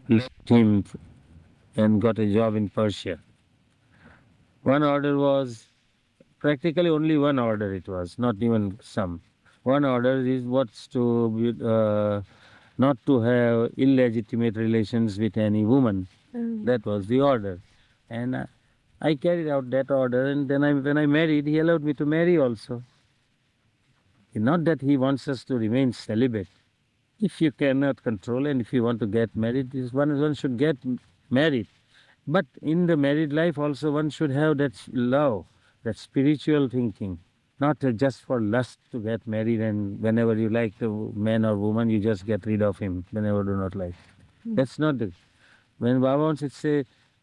left him and got a job in Persia. One order was practically only one order, it was not even some. One order is what's to be, not to have illegitimate relations with any woman. That was the order. And I carried out that order, and then when I married, he allowed me to marry also. Not that he wants us to remain celibate. If you cannot control and if you want to get married, one should get married. But in the married life also one should have that love, that spiritual thinking, not just for lust to get married and whenever you like the man or woman, you just get rid of him whenever you do not like. That's not the. When Baba wants,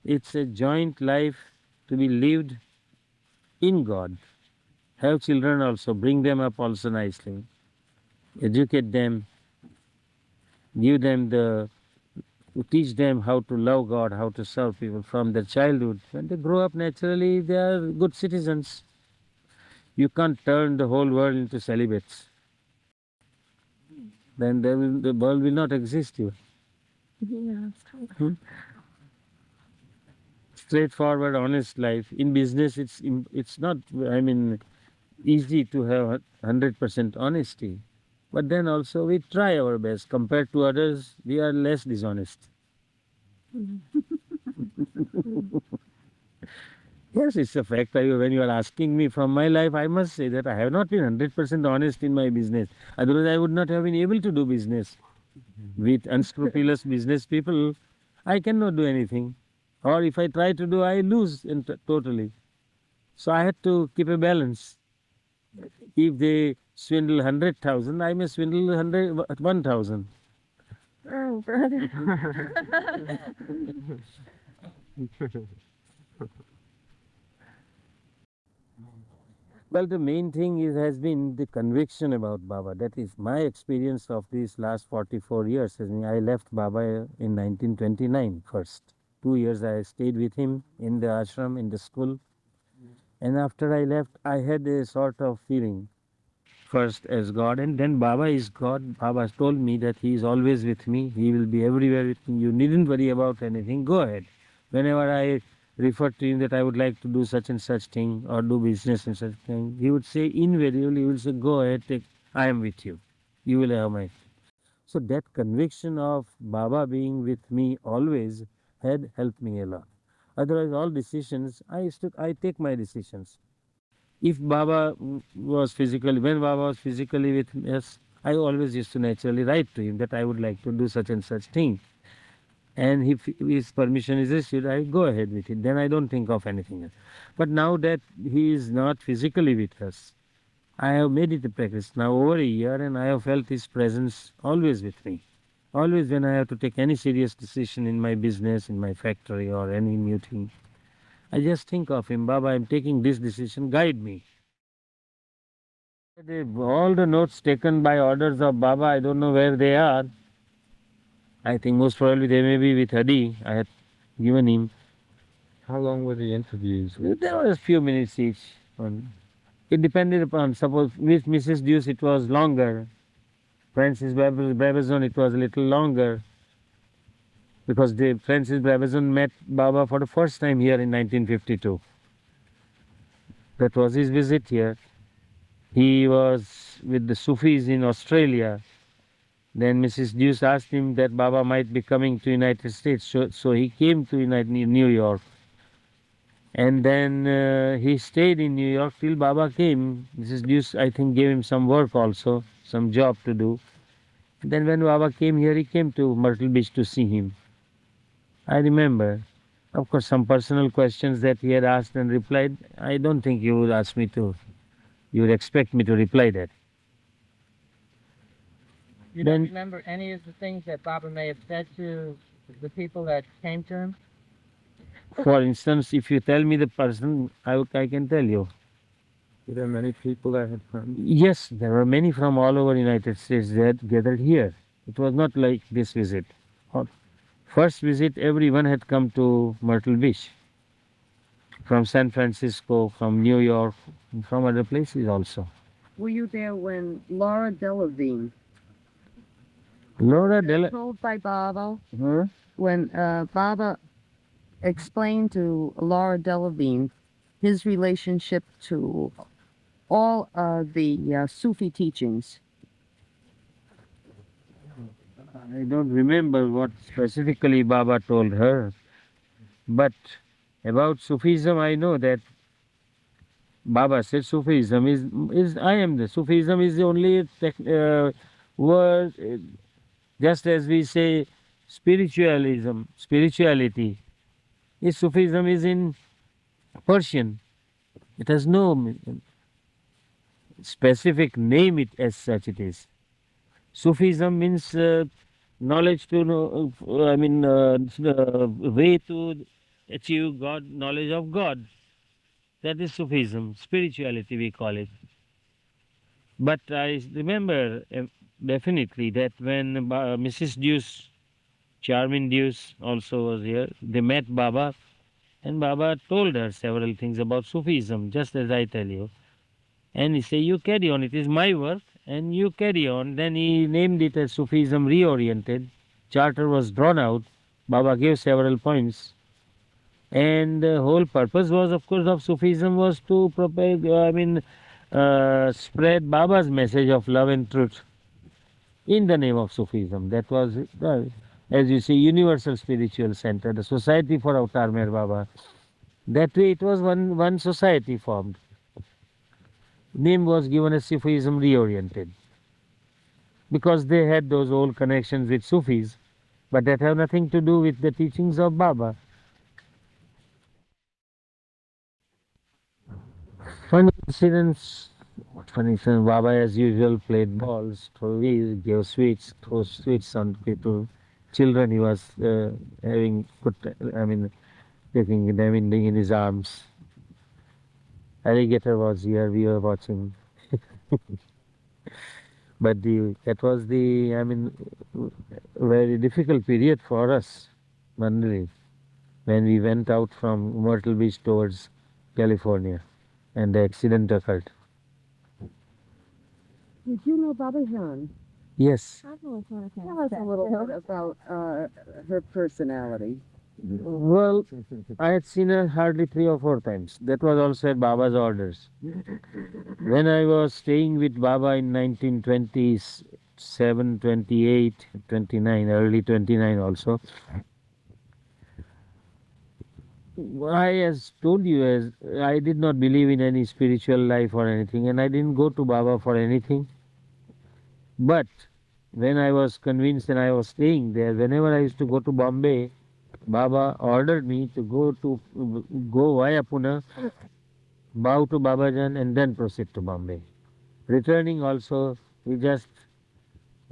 it's a joint life to be lived in God. Have children also, bring them up also nicely, educate them, give them the to teach them how to love God, how to serve people from their childhood. When they grow up naturally, they are good citizens. You can't turn the whole world into celibates. Then the world will not exist here. Yeah. Hmm? Straightforward, honest life. In business, it's not, I mean, easy to have 100% honesty. But then also we try our best. Compared to others, we are less dishonest. Yes, it's a fact. When you are asking me from my life, I must say that I have not been 100% honest in my business. Otherwise, I would not have been able to do business. With unscrupulous business people, I cannot do anything. Or if I try to do, I lose totally. So I had to keep a balance. If they swindle 100,000, I may swindle 1,000. Oh, brother. Well, the main thing has been the conviction about Baba. That is my experience of these last 44 years. I left Baba in 1929 first. 2 years I stayed with him in the ashram, in the school. And after I left, I had a sort of feeling first as God, and then Baba is God. Baba told me that he is always with me. He will be everywhere with me. You needn't worry about anything. Go ahead. Whenever I refer to him that I would like to do such and such thing or do business and such thing, he would say invariably, he will say, go ahead, I am with you. You will have my. So that conviction of Baba being with me always had helped me a lot. Otherwise, all decisions, I take my decisions. If Baba was physically, when Baba was physically with us, I always used to naturally write to him that I would like to do such and such thing. And if his permission is issued, I go ahead with it. Then I don't think of anything else. But now that he is not physically with us, I have made it a practice now over a year, and I have felt his presence always with me. Always when I have to take any serious decision in my business, in my factory, or any new thing, I just think of him. Baba, I'm taking this decision, guide me. All the notes taken by orders of Baba, I don't know where they are. I think most probably they may be with Hadi. I had given him. How long were the interviews? There was a few minutes each. It depended upon, suppose with Mrs. Deuce it was longer. Francis Brabazon it was a little longer. Because Francis Brabazon met Baba for the first time here in 1952. That was his visit here. He was with the Sufis in Australia. Then Mrs. Deuce asked him that Baba might be coming to United States, so he came to New York. And then he stayed in New York till Baba came. Mrs. Deuce, I think, gave him some work also, some job to do. Then when Baba came here, he came to Myrtle Beach to see him. I remember. Of course, some personal questions that he had asked and replied. I don't think you would ask me to, you would expect me to reply that. You don't remember any of the things that Baba may have said to the people that came to him? For instance, if you tell me the person, I can tell you. Were there many people that had come? Yes, there were many from all over United States that gathered here. It was not like this visit. First visit, everyone had come to Myrtle Beach. From San Francisco, from New York, and from other places also. Were you there when Laura Delevingne Laura told by Baba? Huh? when Baba explained to Laura Delevingne his relationship to all the Sufi teachings. I don't remember what specifically Baba told her, but about Sufism, I know that Baba said Sufism is I am the Sufism is the only word, just as we say spirituality. Is Sufism is in Persian. It has no specific name it as such it is. Sufism means knowledge to know, way to achieve God, knowledge of God. That is Sufism, spirituality we call it. But I remember definitely that when Mrs. Deuce, Charmin Deuce also was here, they met Baba and Baba told her several things about Sufism, just as I tell you. And he said, you carry on, it is my work and you carry on. Then he named it as Sufism Reoriented. Charter was drawn out. Baba gave several points. And the whole purpose was, of course, of Sufism was to spread Baba's message of love and truth in the name of Sufism. That was, as you see, Universal Spiritual Center, the Society for Avatar Meher Baba. That way it was one society formed. Name was given as Sufism Reoriented because they had those old connections with Sufis, but that have nothing to do with the teachings of Baba. Funny incidents. Funny incidents. Baba, as usual, played balls, gave sweets, throw sweets on people. Children, he was taking them in his arms. Alligator was here, we were watching. But that was very difficult period for us, Mandalay, when we went out from Myrtle Beach towards California and the accident occurred. Did you know Baba Heron? Yes. Tell us a little bit about her personality. Well, I had seen her hardly 3 or 4 times. That was also at Baba's orders. When I was staying with Baba in 1927, 28, 29, early 29 also, I as told you, as I did not believe in any spiritual life or anything, and I didn't go to Baba for anything. But when I was convinced and I was staying there, whenever I used to go to Bombay, Baba ordered me to go via Pune, bow to Babajan, and then proceed to Bombay. Returning also,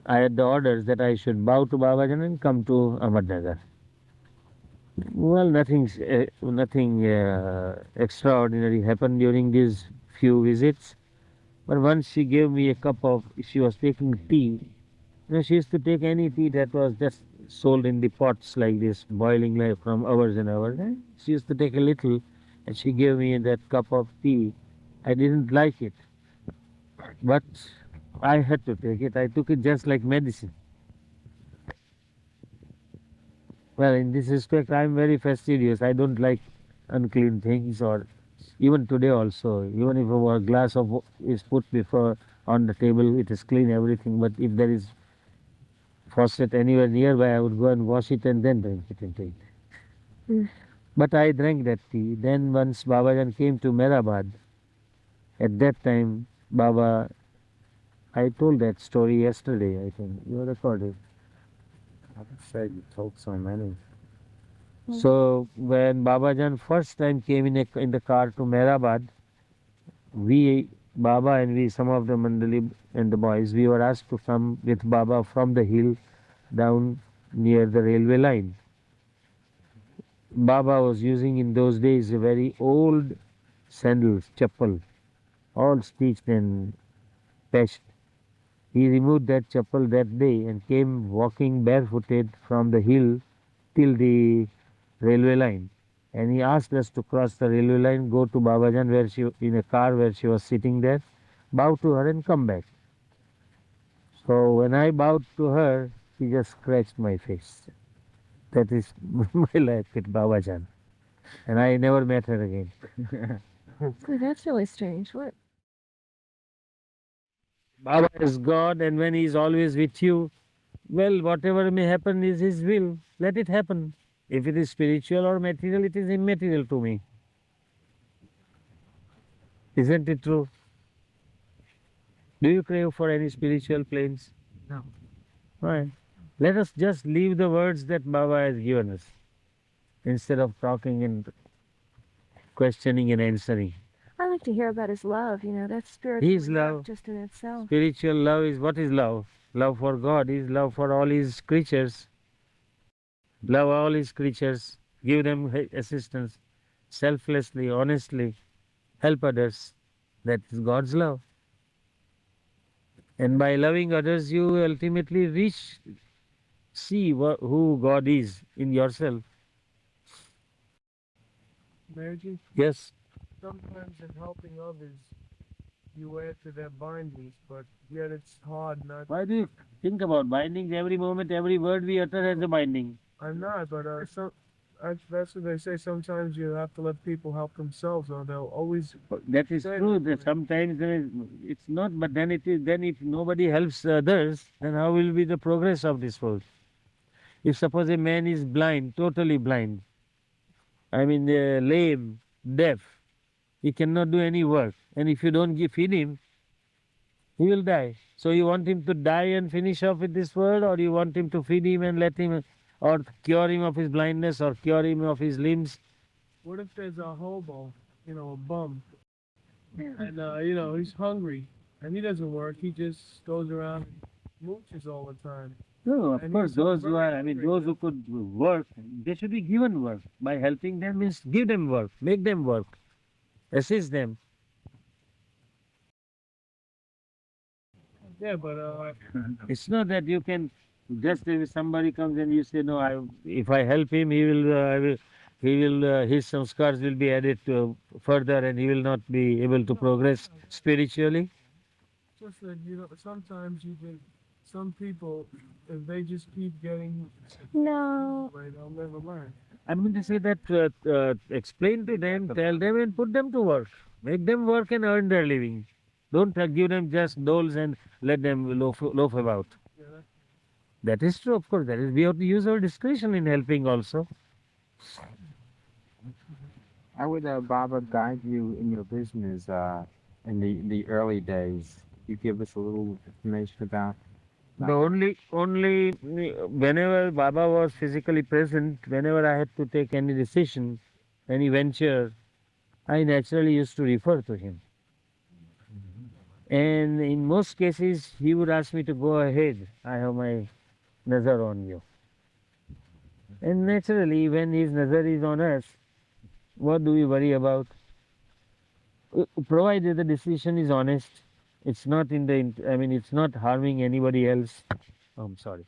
I had the orders that I should bow to Babajan and come to Ahmednagar. Well, nothing extraordinary happened during these few visits. But once she gave me a cup of, she was taking tea. She used to take any tea that was just sold in the pots like this, boiling like from hours and hours. She used to take a little and she gave me that cup of tea. I didn't like it, but I had to take it. I took it just like medicine. Well, in this respect, I am very fastidious. I don't like unclean things, or even today also. Even if a glass of is put before on the table, it is clean, everything. But if there is faucet anywhere nearby, I would go and wash it and then drink it and take it. But I drank that tea. Then once Babajan came to Meherabad, at that time, Baba, I told that story yesterday, I think. You recorded. I would say you told so many. So when Babajan first time came in the car to Meherabad, Baba and we, some of the Mandali and the boys, we were asked to come with Baba from the hill down near the railway line. Baba was using in those days a very old sandals, chappal, all stitched and patched. He removed that chappal that day and came walking barefooted from the hill till the railway line. And he asked us to cross the railway line, go to Babajan in a car where she was sitting there, bow to her and come back. So when I bowed to her, she just scratched my face. That is my life with Babajan. And I never met her again. Boy, that's really strange. What? Baba is God, and when He is always with you, well, whatever may happen is His will. Let it happen. If it is spiritual or material, it is immaterial to me. Isn't it true? Do you crave for any spiritual planes? No. Right. Let us just leave the words that Baba has given us instead of talking and questioning and answering. I like to hear about his love. You know, that's spiritual His love. just in itself. Spiritual love is what is love? Love for God is love for all His creatures. Love all His creatures. Give them assistance selflessly, honestly. Help others. That is God's love. And by loving others, you ultimately see who God is in yourself. Meherjee, Yes. sometimes in helping others, you add to their bindings, but yet it's hard not. Why do you think about bindings? Every moment, every word we utter has a binding. I'm not, but that's what they say. Sometimes you have to let people help themselves, or they'll always. That is Say true. that That way. sometimes it's not, but then it is. Then if nobody helps others, then how will be the progress of this world? If suppose a man is blind, totally blind, I mean lame, deaf, he cannot do any work, and if you don't feed him, he will die. So you want him to die and finish off with this world, or you want him to feed him and let him, or cure him of his blindness, or cure him of his limbs? What if there's a hobo, a bum, and he's hungry and he doesn't work. He just goes around and mooches all the time. No, of And course, he's those who very are, I mean, hungry, those who could work, they should be given work. By helping them means give them work, make them work, assist them. Yeah, but It's not that you can just if somebody comes and you say, no, if I help him, his samskars will be added to further and he will not be able to progress spiritually. just that sometimes you think some people, if they just keep getting No. right, they'll never learn. I'm going to say that explain to them, tell them, and put them to work. Make them work and earn their living. Don't give them just doles and let them loaf about. Yeah, That is true, of course. That is, we have to use our discretion in helping also. How would Baba guide you in your business in the early days? You give us a little information about. The only whenever Baba was physically present, whenever I had to take any decision, any venture, I naturally used to refer to him. And in most cases, he would ask me to go ahead. I have my nazar on you. And naturally, when his nazar is on us, what do we worry about? Provided the decision is honest, it's not I mean, it's not harming anybody else. I'm sorry.